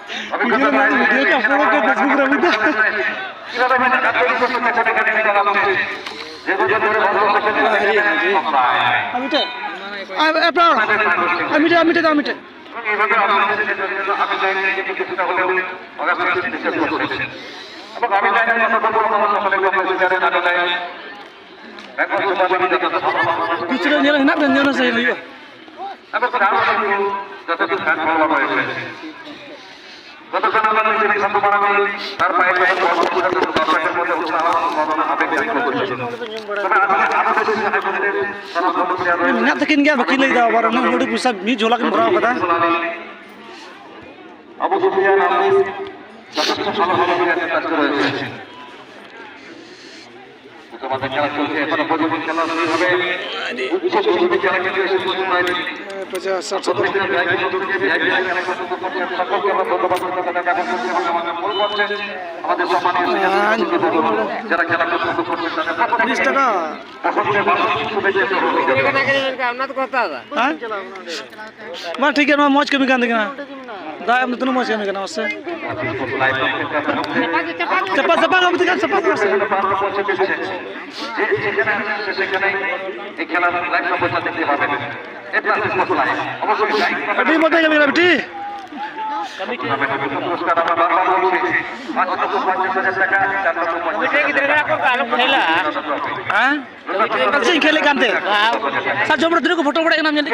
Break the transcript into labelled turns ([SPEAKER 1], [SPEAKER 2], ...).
[SPEAKER 1] video का upload कर Facebook रे बिदा
[SPEAKER 2] কিভাবে মানে কাজগুলি করতে সেটা কেন নিতে লাগছে যেগুলো ধরে ভালো
[SPEAKER 1] আমিটা আমিটা
[SPEAKER 2] এইভাবে আপনাদের আমি জানি যে কিছুটা হলেও অগাস্ট ডিসকাস করছেন এবং আমি জানি না কত বড় সমস্যা হলে কোনো বিচারে না দেয় এখন সমাজে
[SPEAKER 1] পিছনে নিয়ে না নিয়ে সেই লইবা
[SPEAKER 2] এখন যত কাজ ভালো হয়েছে গতকাল আমরা নিজের শান্ত বানাবো তার পায়ে পায়ে দর্শকের মধ্যে উৎসাহ ভাবনা আবেগ ব্যক্ত করছেন তবে আমাদের
[SPEAKER 1] না তাকিন গিয়া বাকি লই দাও বারো মোড়ে পুষা মি ঝোলা কে ভরাও কথা
[SPEAKER 2] আবু সুফিয়ান আপনি যথেষ্ট ভালোভাবে কাজ করে রয়েছেন তোমাদের খেলা চলছে এখন পর্যন্ত খেলা শুরু হবে বিশেষ করে খেলা কিন্তু এসে পর্যন্ত হয়নি 50 সম্মানীয় যারা খেলা করছে
[SPEAKER 1] 20 টাকা মা ঠিক আছে মজ কমি গান দেখনা দাই আমরা তুনো মজ কমি গান আছে চাপা চাপা আমি তো চাপা করছে
[SPEAKER 2] সেখানে এই খেলার লাইভ সম্প্রচার দেখতে পাবেন এটা অবশ্যই
[SPEAKER 1] বেটি মতে যাবে না বেটি
[SPEAKER 2] পুরস্কার আমরা বারবার বলছি 550,000 টাকা 450
[SPEAKER 1] হ্যাঁ খেলে কানতে সার জমরা দিনে ফটো পড়ে নাম জানি